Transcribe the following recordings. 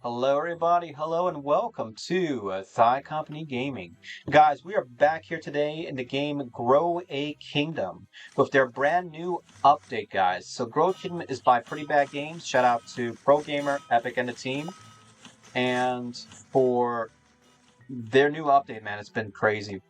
Hello everybody, hello and welcome to Thigh Company Gaming. Guys, we are back here today in the game Grow a Kingdom with their brand new update, guys. So Grow a Kingdom is by Pretty Bad Games. Shout out to Pro Gamer, Epic, and the team. And for their new update, man, it's been crazy.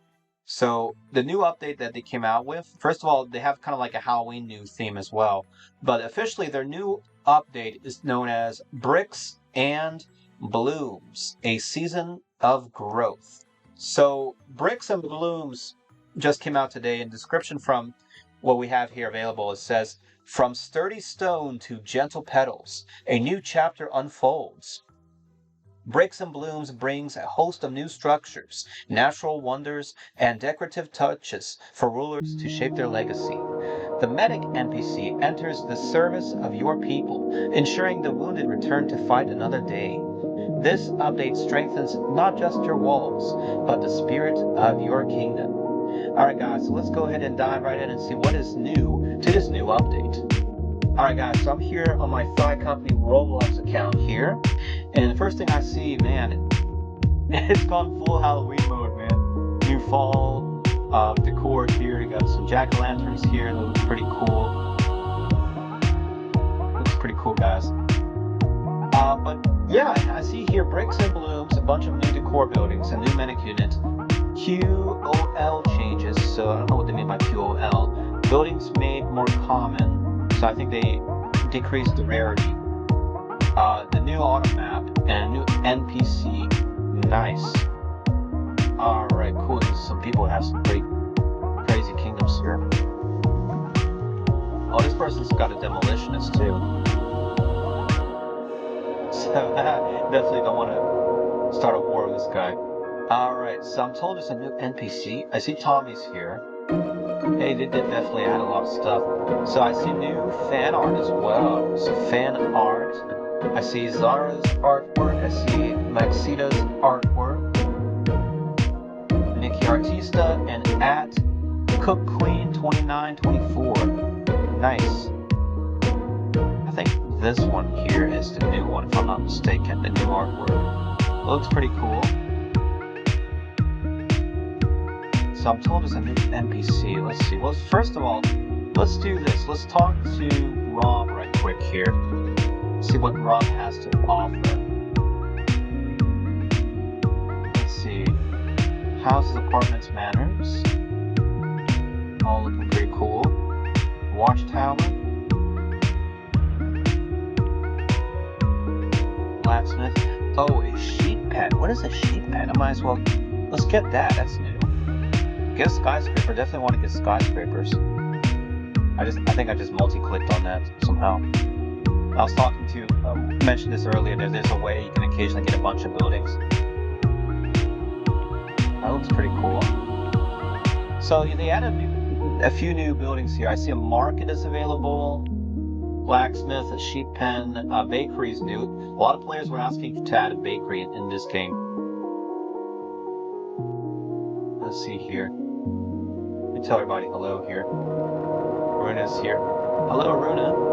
So the new update that they came out with, first of all, they have kind of like a Halloween new theme as well. But officially their new update is known as Bricks and Blooms, a season of growth. So Bricks and Blooms just came out today. In description from what we have here available, it says, "From sturdy stone to gentle petals, a new chapter unfolds. Bricks and Blooms brings a host of new structures, natural wonders, and decorative touches for rulers to shape their legacy. The medic NPC enters the service of your people, ensuring the wounded return to fight another day. This update strengthens not just your walls, but the spirit of your kingdom." Alright guys, so let's go ahead and dive right in and see what is new to this new update. Alright guys, so I'm here on my Thigh Company Roblox account here, and the first thing I see, man, it's gone full Halloween mode, man. New fall decor here. You got some jack-o'-lanterns here. It looks pretty cool. Looks pretty cool, guys. But yeah, I see here Bricks and Blooms, a bunch of new decor buildings, a new medic unit, QOL changes. So I don't know what they mean by QOL. Buildings made more common. So I think they decreased the rarity. The new auto map and a new NPC. Nice. Alright, cool. Some people have some pretty crazy kingdoms here. Oh, this person's got a demolitionist too. So I definitely don't want to start a war with this guy. Alright, so I'm told there's a new NPC. I see Tommy's here. Hey, they did definitely add a lot of stuff. So I see new fan art as well. So fan art. I see Zara's artwork. I see Maxita's artwork. Nikki Artista and at Cook Queen 2924. Nice. I think this one here is the new one, if I'm not mistaken. The new artwork. It looks pretty cool. So I'm told there's a new NPC. Let's see. Well, first of all, let's do this. Let's talk to Rob right quick here. See what Rob has to offer. Let's see. Houses, apartments, manors. All looking pretty cool. Watchtower. Blacksmith. Oh, a sheep pet. What is a sheep pet? I might as well. Let's get that. That's new. Get a skyscraper. Definitely want to get skyscrapers. I think I just multi-clicked on that somehow. I was talking to, mentioned this earlier, there's a way you can occasionally get a bunch of buildings. That looks pretty cool. So they added a few new buildings here. I see a market is available, blacksmith, a sheep pen, bakery is new. A lot of players were asking to add a bakery in this game. Let's see here. Let me tell everybody hello here. Runa's here. Hello, Runa.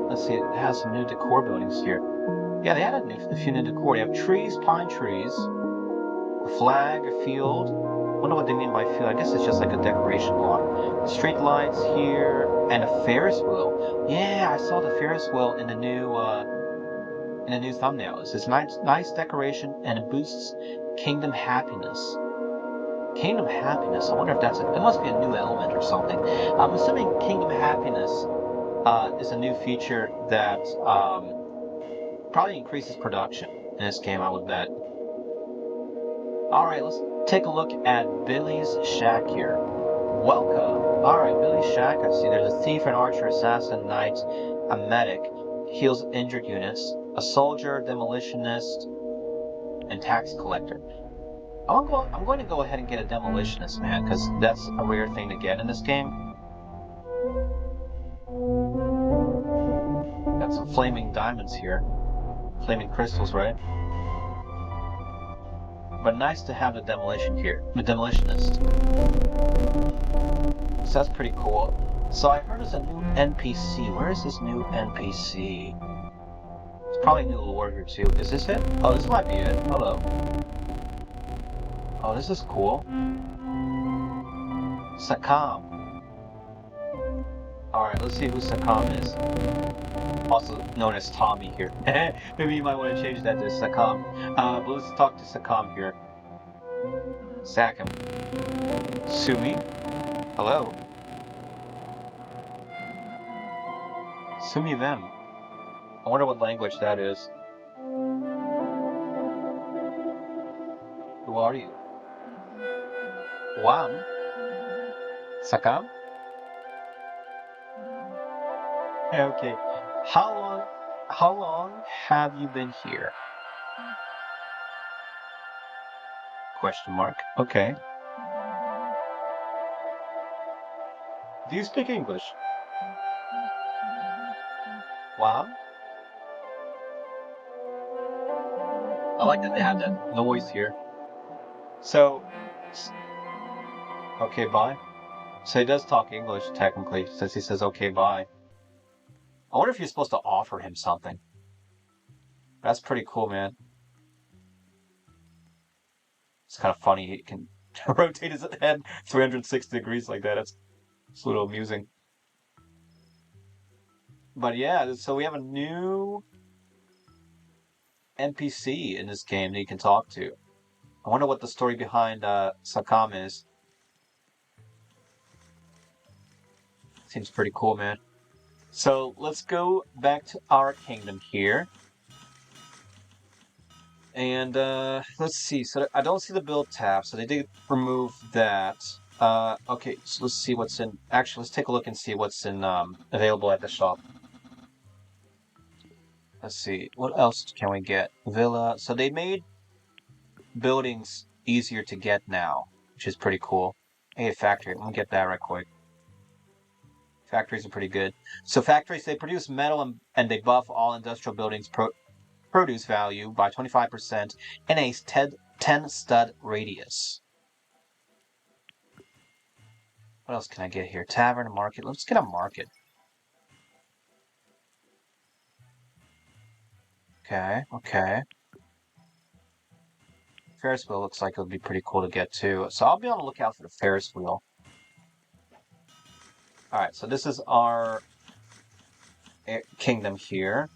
Let's see, it has some new decor buildings here. Yeah, they added a few new decor. You have trees, pine trees, a flag, a field. I wonder what they mean by field. I guess it's just like a decoration block. Street lights here, and a Ferris wheel. Yeah, I saw the Ferris wheel in the new thumbnail. It's nice decoration, and it boosts kingdom happiness. Kingdom happiness. I wonder if it must be a new element or something. I'm assuming kingdom happiness is a new feature that probably increases production in this game, I would bet. Alright, let's take a look at Billy's shack here. Welcome. Alright, Billy's shack. I see there's a thief, an archer, assassin, knight, a medic, heals injured units, a soldier, demolitionist, and tax collector. I'm going to go ahead and get a demolitionist, man, because that's a rare thing to get in this game. Got some flaming diamonds here. Flaming crystals, right? But nice to have the demolition here. The demolitionist. So that's pretty cool. So I heard there's a new NPC. Where is this new NPC? probably new lore here too. Is this it? Oh, this might be it. Hello. Oh, this is cool. Sakam. Alright, let's see who Sakam is. Also known as Tommy here. Maybe you might want to change that to Sakam. But let's talk to Sakam here. Sakam. Sumi? Hello? Sumi them. I wonder what language that is. Who are you? Wam? Sakam? Okay. How long have you been here? Question mark. Okay. Do you speak English? Wam? I like that they have that noise here. So, okay, bye. So he does talk English, technically, since he says, okay, bye. I wonder if you're supposed to offer him something. That's pretty cool, man. It's kind of funny. He can rotate his head 360 degrees like that. It's a little amusing. But yeah, so we have a new NPC in this game that you can talk to. I wonder what the story behind Sakam is. Seems pretty cool, man. So let's go back to our kingdom here. And let's see. So I don't see the build tab, so they did remove that. Okay, so let's see what's in. Actually, let's take a look and see what's in available at the shop. Let's see. What else can we get? Villa. So they made buildings easier to get now, which is pretty cool. Hey, factory. Let me get that right quick. Factories are pretty good. So factories, they produce metal and they buff all industrial buildings produce value by 25% in a 10 stud radius. What else can I get here? Tavern, market. Let's get a market. Okay. Ferris wheel looks like it would be pretty cool to get too. So I'll be on the lookout for the Ferris wheel. Alright, so this is our kingdom here.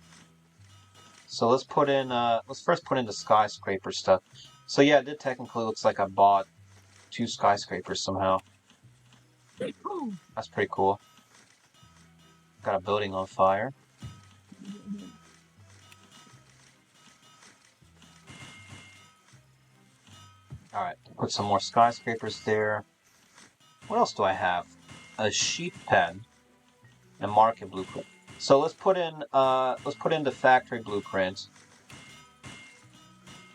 So let's put in, let's first put in the skyscraper stuff. So yeah, it technically looks like I bought 2 skyscrapers somehow. That's pretty cool. Got a building on fire. Alright, put some more skyscrapers there. What else do I have? A sheep pen and market blueprint. So let's put in the factory blueprint.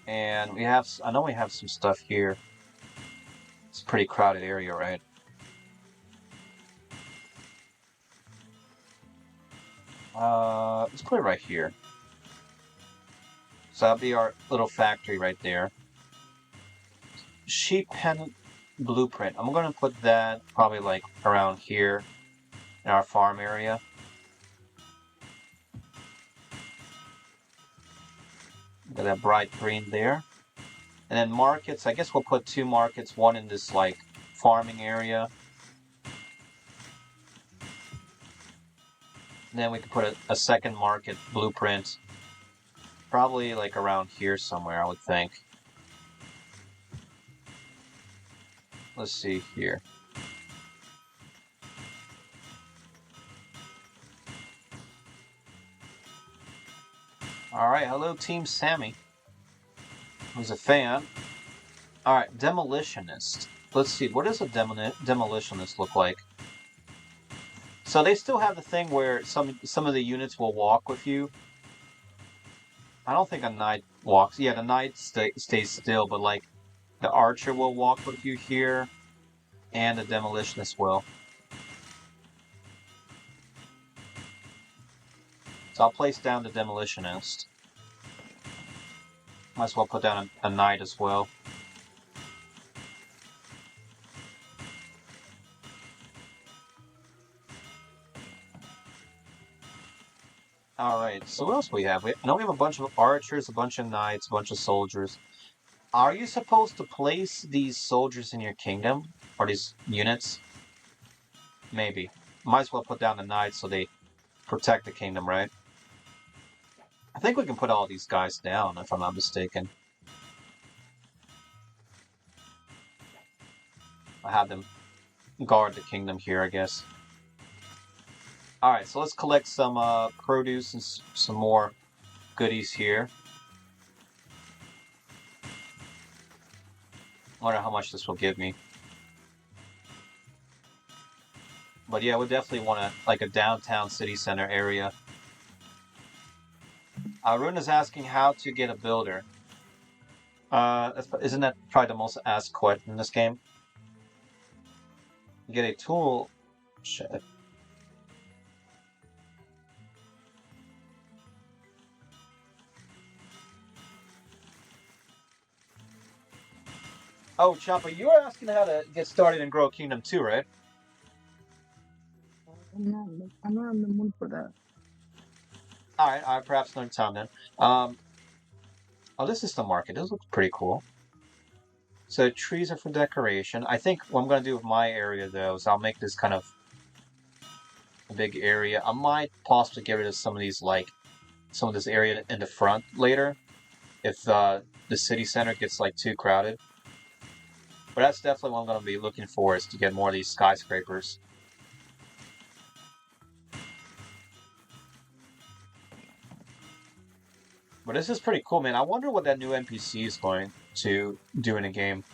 And I know we have some stuff here. It's a pretty crowded area, right? Let's put it right here. So that'll be our little factory right there. Sheep pen blueprint. I'm going to put that probably like around here in our farm area. Got that bright green there. And then markets, I guess we'll put 2 markets, one in this like farming area. And then we can put a second market blueprint. Probably like around here somewhere, I would think. Let's see here. Alright, hello Team Sammy. Who's a fan. Alright, Demolitionist. Let's see, what does a Demolitionist look like? So they still have the thing where some of the units will walk with you. I don't think a knight walks. Yeah, the knight stays still, but like the archer will walk with you here, and the demolitionist will. So I'll place down the demolitionist. Might as well put down a knight as well. Alright, so what else do we have? I know we have a bunch of archers, a bunch of knights, a bunch of soldiers. Are you supposed to place these soldiers in your kingdom? Or these units? Maybe. Might as well put down the knights so they protect the kingdom, right? I think we can put all these guys down, if I'm not mistaken. I'll have them guard the kingdom here, I guess. Alright, so let's collect some produce and some more goodies here. I wonder how much this will give me. But yeah, we definitely want like a downtown city center area. Rune is asking how to get a builder. Isn't that probably the most asked question in this game? Get a tool. Shit. Oh, Champa, you were asking how to get started and grow a kingdom too, right? I'm not in the mood for that. Alright, perhaps another time then. Oh, this is the market. This looks pretty cool. So trees are for decoration. I think what I'm going to do with my area, though, is I'll make this kind of a big area. I might possibly get rid of some of these, like, some of this area in the front later, if the city center gets, like, too crowded. But that's definitely what I'm going to be looking for, is to get more of these skyscrapers. But this is pretty cool, man. I wonder what that new NPC is going to do in a game.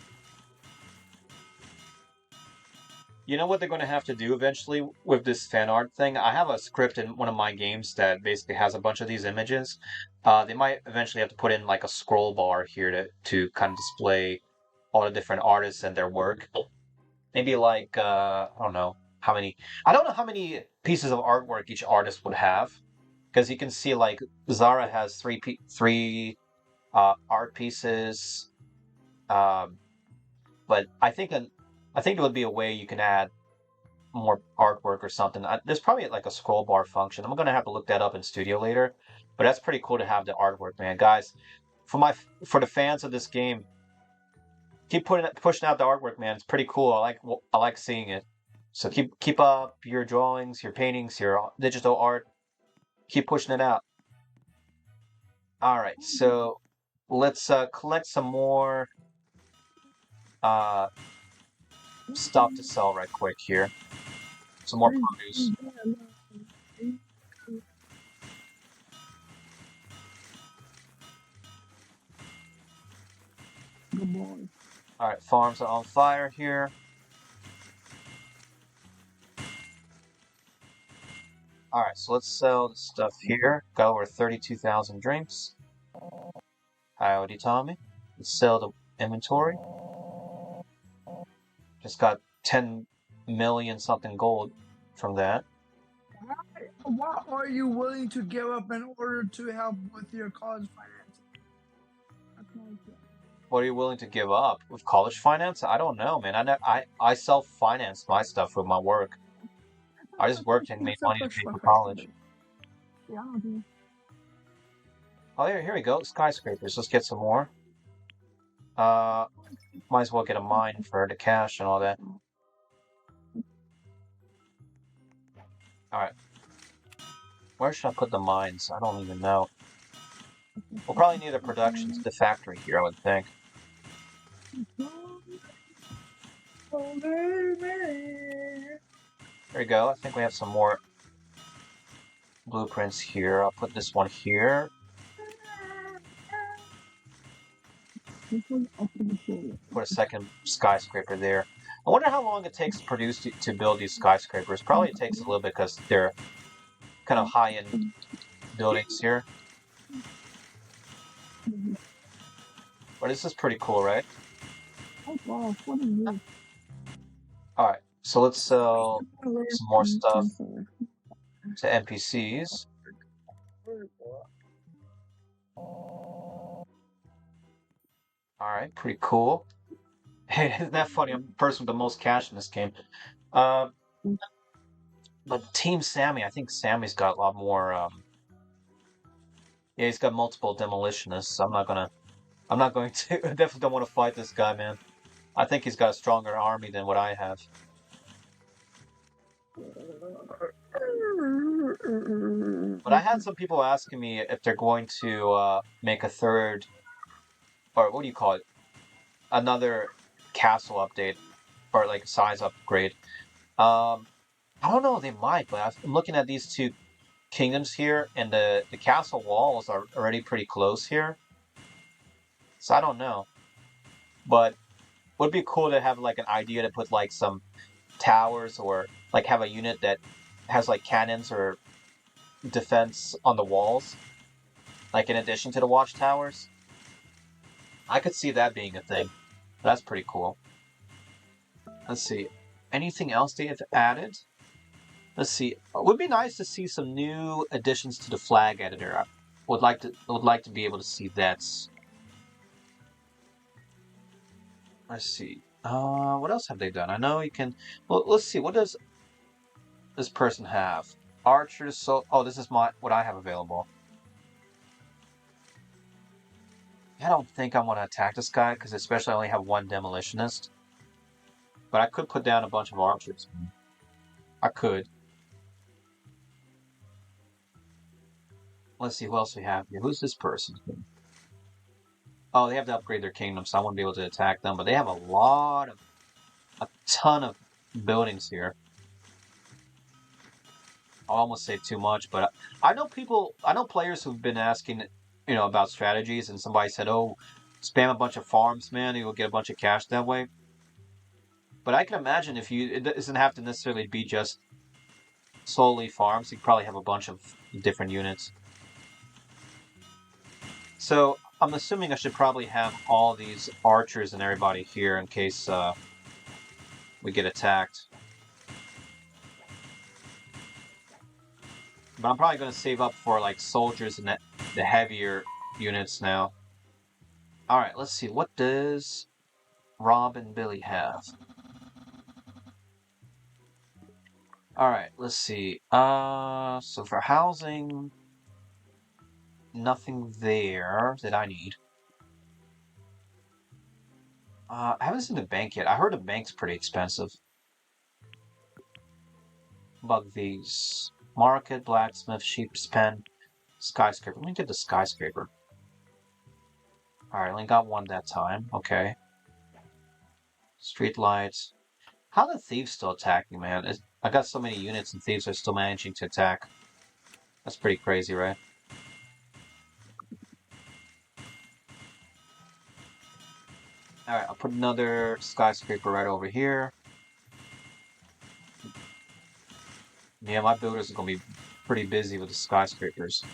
You know what they're going to have to do eventually with this fan art thing? I have a script in one of my games that basically has a bunch of these images. They might eventually have to put in like a scroll bar here to kind of display all the different artists and their work. Maybe like, I don't know how many. I don't know how many pieces of artwork each artist would have. Because you can see like Zara has three art pieces. But I think there would be a way you can add more artwork or something. There's probably like a scroll bar function. I'm gonna have to look that up in Studio later, but that's pretty cool to have the artwork, man. Guys, for the fans of this game, keep pushing out the artwork, man. It's pretty cool. I like seeing it. So keep up your drawings, your paintings, your digital art. Keep pushing it out. All right, so let's collect some more stuff to sell right quick here. Some more produce. Good boy. All right, farms are on fire here. All right, so let's sell the stuff here. Got over 32,000 drinks. Howdy, Tommy. Let's sell the inventory. Just got 10 million something gold from that. What are you willing to give up in order to help with your college financing? What are you willing to give up with college finance? I don't know, man. I self-finance my stuff with my work. I just worked and made money to pay for college. Oh, here we go. Skyscrapers. Let's get some more. Might as well get a mine for the cash and all that. Alright. Where should I put the mines? I don't even know. We'll probably need a production to the factory here, I would think. There we go. I think we have some more blueprints here. I'll put this one here. Put a second skyscraper there. I wonder how long it takes to build these skyscrapers. Probably it takes a little bit because they're kind of high-end buildings here. But this is pretty cool, right? Alright, so let's sell some more stuff to NPCs. Alright, pretty cool. Hey, isn't that funny? I'm the person with the most cash in this game. But Team Sammy, I think Sammy's got a lot more Yeah, he's got multiple demolitionists. I'm not going to. I definitely don't want to fight this guy, man. I think he's got a stronger army than what I have. But I had some people asking me if they're going to make a third, or what do you call it? Another castle update, or like a size upgrade. I don't know, they might, but I'm looking at these two kingdoms here, and the castle walls are already pretty close here. So I don't know. But would be cool to have like an idea to put like some towers or like have a unit that has like cannons or defense on the walls, like in addition to the watchtowers. I could see that being a thing. That's pretty cool. Let's see. Anything else they have added? Let's see. It would be nice to see some new additions to the flag editor. I would like to be able to see that. Let's see. What else have they done? I know you can. Well, let's see. What does this person have? Archers. So, oh, this is what I have available. I don't think I want to attack this guy because especially I only have one demolitionist. But I could put down a bunch of archers. I could. Let's see who else we have here. Who's this person? Oh, they have to upgrade their kingdom, so I won't be able to attack them. But they have a ton of buildings here. I almost say too much, but I know players who've been asking, about strategies, and somebody said, "Oh, spam a bunch of farms, man, you'll get a bunch of cash that way." But I can imagine it doesn't have to necessarily be just solely farms. You probably have a bunch of different units. So I'm assuming I should probably have all these archers and everybody here in case we get attacked. But I'm probably going to save up for like soldiers and the heavier units now. All right, let's see. What does Rob and Billy have? All right, let's see. So for housing, nothing there that I need. I haven't seen the bank yet. I heard the bank's pretty expensive. About these. Market, blacksmith, sheep's pen, skyscraper. Let me get the skyscraper. Alright, only got one that time. Okay. Street lights. How the thieves still attacking, man? I got so many units and thieves are still managing to attack. That's pretty crazy, right? Alright, I'll put another skyscraper right over here. Yeah, my builders are gonna be pretty busy with the skyscrapers.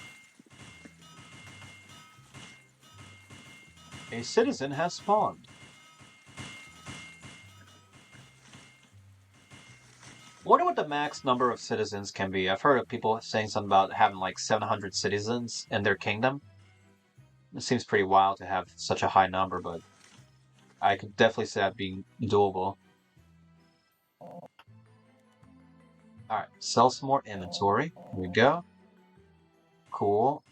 A citizen has spawned. Wonder what the max number of citizens can be. I've heard of people saying something about having like 700 citizens in their kingdom. It seems pretty wild to have such a high number, but I could definitely see that being doable. Alright, sell some more inventory. Here we go. Cool.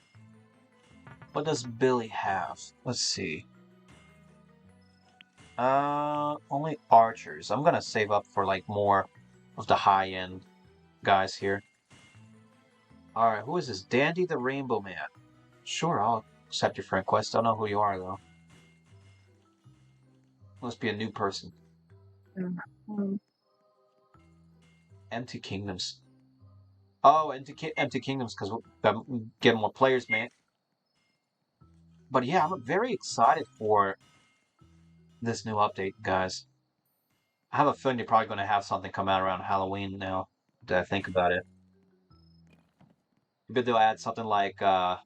What does Billy have? Let's see. Only archers. I'm gonna save up for like more of the high-end guys here. Alright, who is this? Dandy the Rainbow Man. Sure, I'll accept your friend request. I don't know who you are, though. Must be a new person. Empty Kingdoms. Oh, Empty Kingdoms, because we'll get more players, man. But yeah, I'm very excited for this new update, guys. I have a feeling you're probably going to have something come out around Halloween now, that I think about it. Maybe they'll add something like, I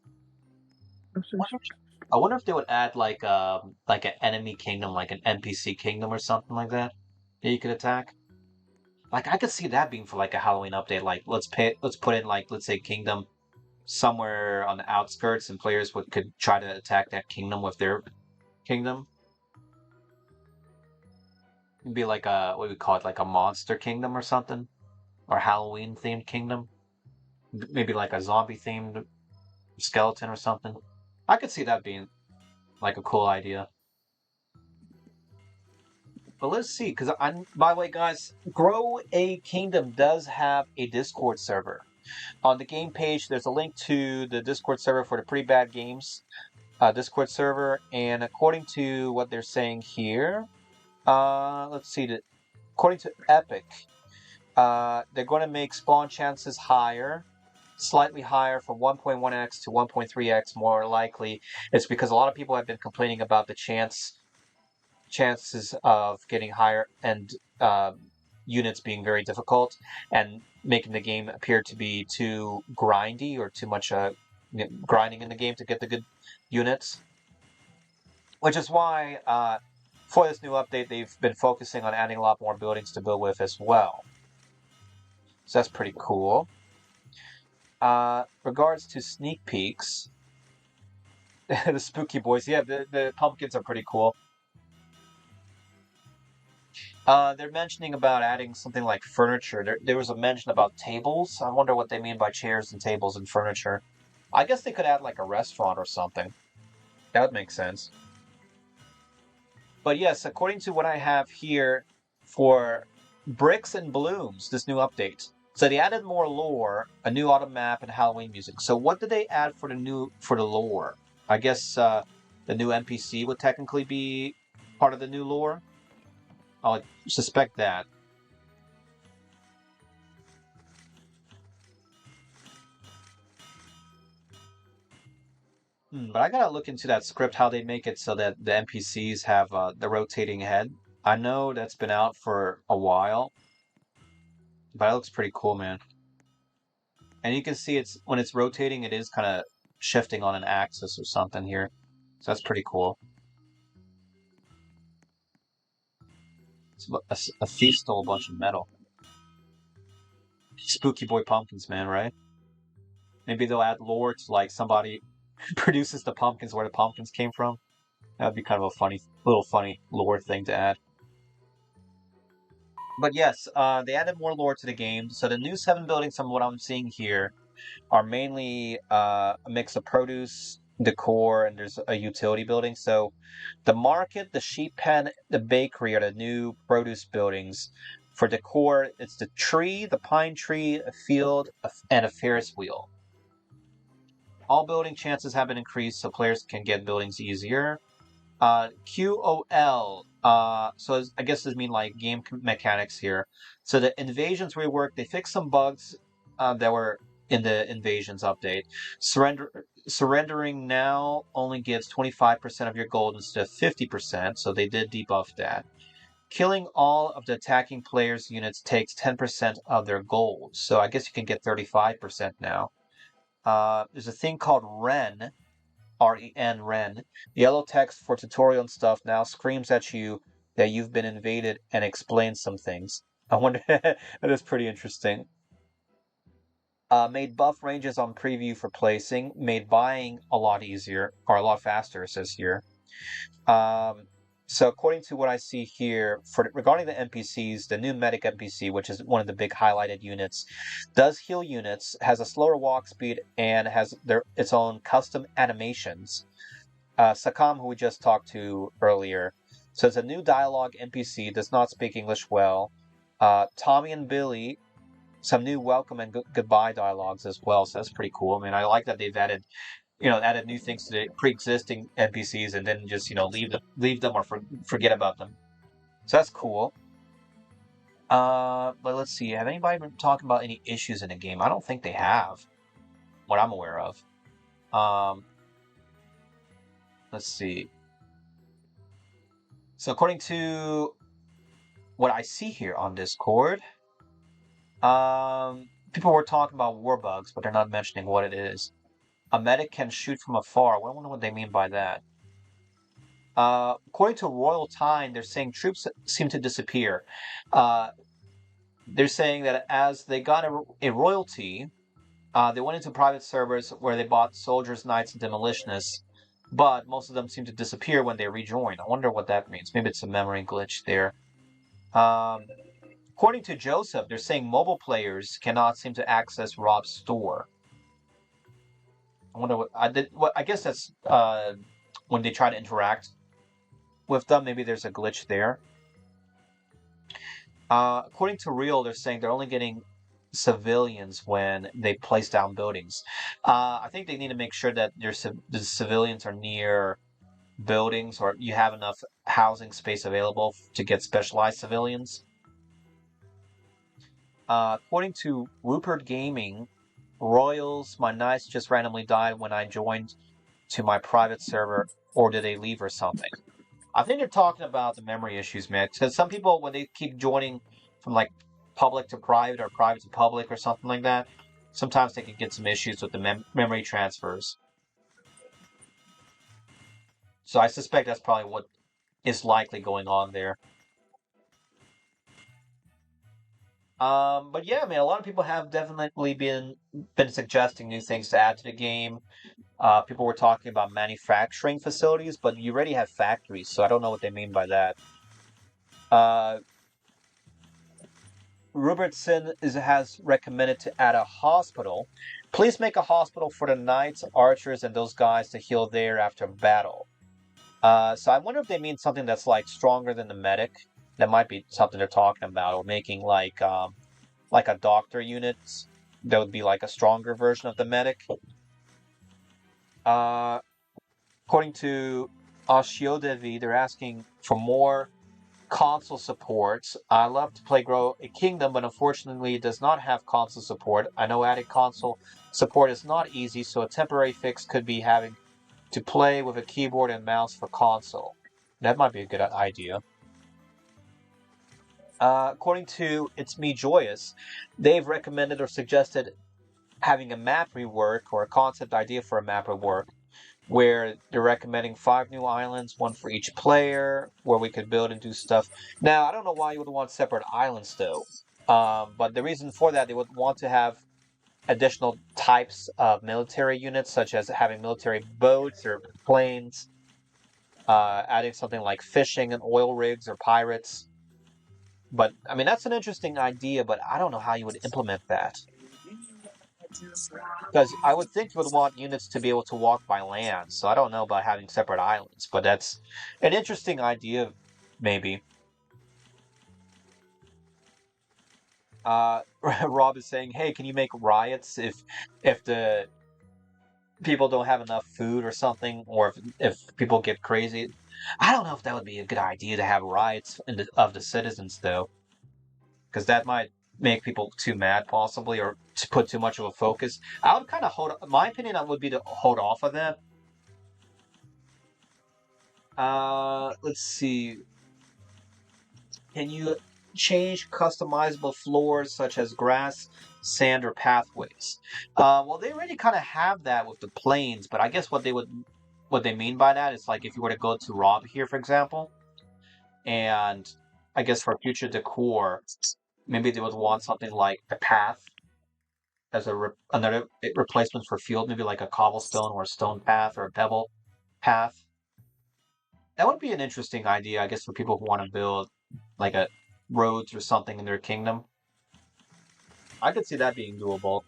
wonder if they would add like an enemy kingdom, like an NPC kingdom or something like that you could attack. Like I could see that being for like a Halloween update. Like let's put in like let's say kingdom somewhere on the outskirts, and players could try to attack that kingdom with their kingdom. It'd be like a what do we call it, like a monster kingdom or something, or Halloween themed kingdom. Maybe like a zombie themed. skeleton or something. I could see that being like a cool idea. But let's see, because by the way, guys, Grow a Kingdom does have a Discord server. On the game page, there's a link to the Discord server for the Pretty Bad Games Discord server, and according to what they're saying here, let's see, according to Epic, they're going to make spawn chances higher, slightly higher from 1.1x to 1.3x more likely. It's because a lot of people have been complaining about the chances of getting higher and units being very difficult and making the game appear to be too grindy or too much grinding in the game to get the good units. Which is why for this new update, they've been focusing on adding a lot more buildings to build with as well. So that's pretty cool. Regards to sneak peeks, the spooky boys, yeah, the pumpkins are pretty cool. They're mentioning about adding something like furniture. There was a mention about tables. I wonder what they mean by chairs and tables and furniture. I guess they could add like a restaurant or something. That would make sense. But yes, according to what I have here for Bricks and Blooms, this new update. So they added more lore, a new autumn map, and Halloween music. So what did they add for the lore? I guess the new NPC would technically be part of the new lore. I suspect that. But I gotta look into that script, how they make it so that the NPCs have the rotating head. I know that's been out for a while, but it looks pretty cool, man. And you can see when it's rotating, it is kind of shifting on an axis or something here. So that's pretty cool. A thief stole a bunch of metal. Spooky boy pumpkins, man, right? Maybe they'll add lore to like somebody produces the pumpkins where the pumpkins came from. That would be kind of a little funny lore thing to add. But yes, they added more lore to the game. So the new 7 buildings, from what I'm seeing here, are mainly a mix of produce, decor, and there's a utility building. So the market, the sheep pen, the bakery are the new produce buildings. For decor, it's the tree, the pine tree, a field, and a Ferris wheel. All building chances have been increased so players can get buildings easier. QOL. So I guess this mean like game mechanics here. So the invasions rework. They fixed some bugs that were in the invasions update. Surrendering now only gives 25% of your gold instead of 50%. So they did debuff that. Killing all of the attacking players' units takes 10% of their gold. So I guess you can get 35% now. There's a thing called Ren. REN, Ren. The yellow text for tutorial and stuff now screams at you that you've been invaded and explains some things. I wonder, that is pretty interesting. Made buff ranges on preview for placing, made buying a lot easier, or a lot faster, it says here. So according to what I see here, regarding the NPCs, the new medic NPC, which is one of the big highlighted units, does heal units, has a slower walk speed, and has its own custom animations. Sakam, who we just talked to earlier, says a new dialogue NPC does not speak English well. Tommy and Billy, some new welcome and goodbye dialogues as well. So that's pretty cool. I mean, I like that they've added new things to the pre-existing NPCs and then just leave them or forget about them. So that's cool. But let's see. Have anybody been talking about any issues in the game? I don't think they have. What I'm aware of. Let's see. So according to what I see here on Discord, people were talking about war bugs, but they're not mentioning what it is. A medic can shoot from afar. I wonder what they mean by that. According to Royal Time, they're saying troops seem to disappear. They're saying that as they got a royalty, they went into private servers where they bought soldiers, knights, and demolitionists, but most of them seem to disappear when they rejoin. I wonder what that means. Maybe it's a memory glitch there. According to Joseph, they're saying mobile players cannot seem to access Rob's store. I wonder what I did. What I guess that's when they try to interact with them. Maybe there's a glitch there. According to Real, they're saying they're only getting civilians when they place down buildings. I think they need to make sure that the civilians are near buildings or you have enough housing space available to get specialized civilians. According to Rupert Gaming, Royals, my knights just randomly died when I joined to my private server, or did they leave or something? I think they're talking about the memory issues, man. Because some people, when they keep joining from like public to private or private to public or something like that, sometimes they can get some issues with the memory transfers. So I suspect that's probably what is likely going on there. But yeah, man, a lot of people have definitely been suggesting new things to add to the game. People were talking about manufacturing facilities, but you already have factories, so I don't know what they mean by that. Uh, Robertson has recommended to add a hospital. Please make a hospital for the knights, archers, and those guys to heal there after battle. So I wonder if they mean something that's like stronger than the medic. That might be something they're talking about, or making like a doctor unit that would be like a stronger version of the medic. Uh, According to Ashiodevi, they're asking for more console support. I love to play Grow a Kingdom, but unfortunately it does not have console support. I know adding console support is not easy, so a temporary fix could be having to play with a keyboard and mouse for console. That might be a good idea. According to It's Me Joyous, they've recommended or suggested having a map rework or a concept idea for a map rework where they're recommending 5 new islands, one for each player, where we could build and do stuff. Now, I don't know why you would want separate islands though, but the reason for that, they would want to have additional types of military units, such as having military boats or planes, adding something like fishing and oil rigs or pirates. But I mean, that's an interesting idea, but I don't know how you would implement that. Because I would think you would want units to be able to walk by land, so I don't know about having separate islands, but that's an interesting idea, maybe. Rob is saying, "Hey, can you make riots if the people don't have enough food or something, or if people get crazy?" I don't know if that would be a good idea to have riots of the citizens, though, because that might make people too mad, possibly, or to put too much of a focus. I would kind of hold. My opinion would be to hold off of that. Let's see. Can you change customizable floors such as grass, sand, or pathways? Well, they already kind of have that with the planes, but I guess what they mean by that is like if you were to go to Rob here, for example, and I guess for future decor, maybe they would want something like a path as another replacement for field, maybe like a cobblestone or a stone path or a pebble path. That would be an interesting idea, I guess, for people who want to build like a roads or something in their kingdom. I could see that being doable.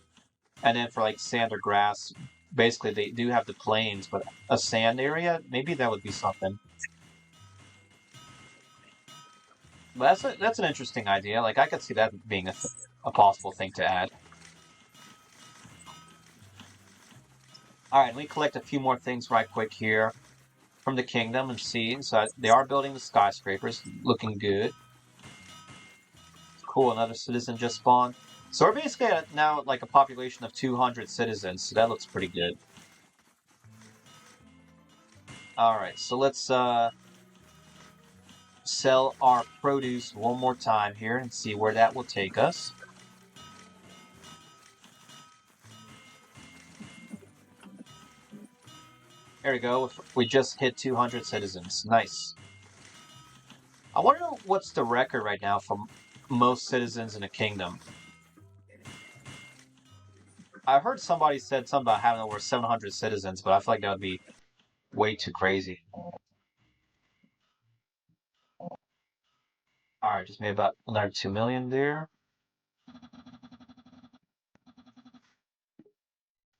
And then for like sand or grass, basically they do have the plains, but a sand area, maybe that would be something. But that's an interesting idea. Like I could see that being a possible thing to add. All right, let me collect a few more things right quick here from the kingdom and see. So they are building the skyscrapers, looking good. Cool, another citizen just spawned. So we're basically at now like a population of 200 citizens, so that looks pretty good. All right, so let's sell our produce one more time here and see where that will take us. There we go. We just hit 200 citizens. Nice. I wonder what's the record right now for most citizens in a kingdom. I heard somebody said something about having over 700 citizens, but I feel like that would be way too crazy. All right, just made about another 2 million there.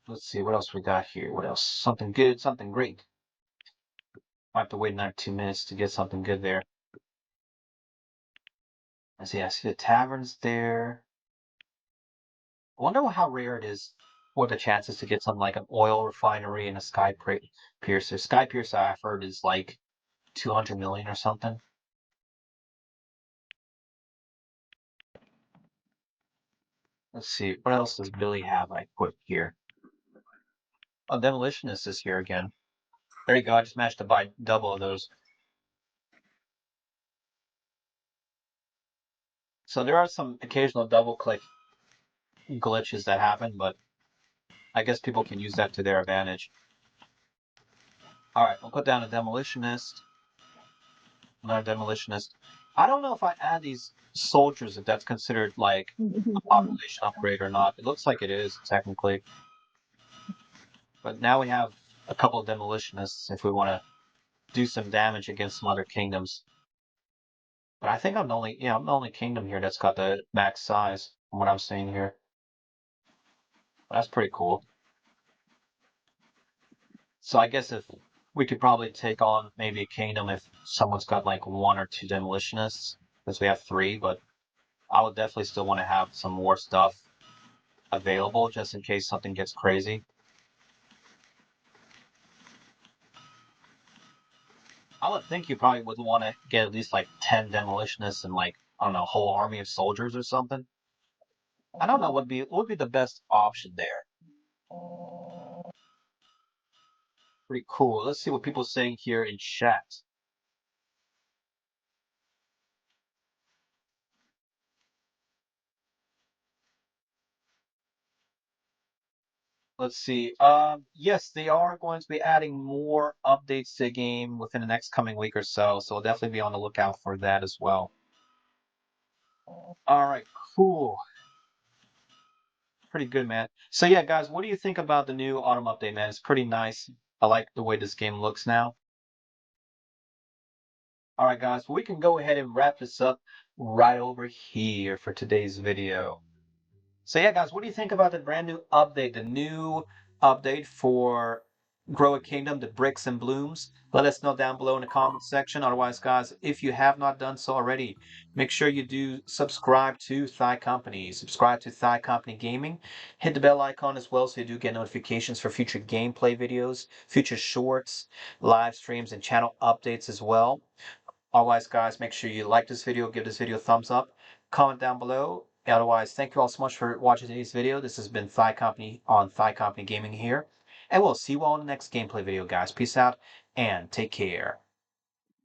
Let's see what else we got here. What else? Something good, something great. I have to wait another 2 minutes to get something good there. Let's see. I see the taverns there. I wonder how rare it is. What the chances to get something like an oil refinery and a sky piercer. Sky piercer, I've heard, is like 200 million or something. Let's see. What else does Billy have I put here? Oh, Demolitionist is here again. There you go. I just managed to buy double of those. So there are some occasional double click glitches that happen, but I guess people can use that to their advantage. All right, we'll put down a demolitionist. Another demolitionist. I don't know if I add these soldiers, if that's considered like a population upgrade or not. It looks like it is, technically. But now we have a couple of demolitionists if we want to do some damage against some other kingdoms. But I think I'm I'm the only kingdom here that's got the max size from what I'm seeing here. That's pretty cool. So I guess if we could probably take on maybe a kingdom if someone's got like one or two demolitionists, because we have three, but I would definitely still want to have some more stuff available just in case something gets crazy. I would think you probably would want to get at least like 10 demolitionists and like, I don't know, a whole army of soldiers or something. I don't know what would be the best option there. Pretty cool. Let's see what people are saying here in chat. Let's see. Yes, they are going to be adding more updates to the game within the next coming week or so, so we'll definitely be on the lookout for that as well. All right, cool. Pretty good, man. So yeah, guys, what do you think about the new autumn update, man? It's pretty nice. I like the way this game looks now. All right, guys, well, we can go ahead and wrap this up right over here for today's video. So yeah, guys, what do you think about the brand new update, the new update for Grow a Kingdom, the Bricks and Blooms? Let us know down below in the comments section. Otherwise, guys, if you have not done so already, make sure you do subscribe to Thigh Company. Subscribe to Thigh Company Gaming. Hit the bell icon as well so you do get notifications for future gameplay videos, future shorts, live streams, and channel updates as well. Otherwise, guys, make sure you like this video, give this video a thumbs up, comment down below. Otherwise, thank you all so much for watching today's video. This has been Thigh Company on Thigh Company Gaming here. And we'll see you all in the next gameplay video, guys. Peace out and take care.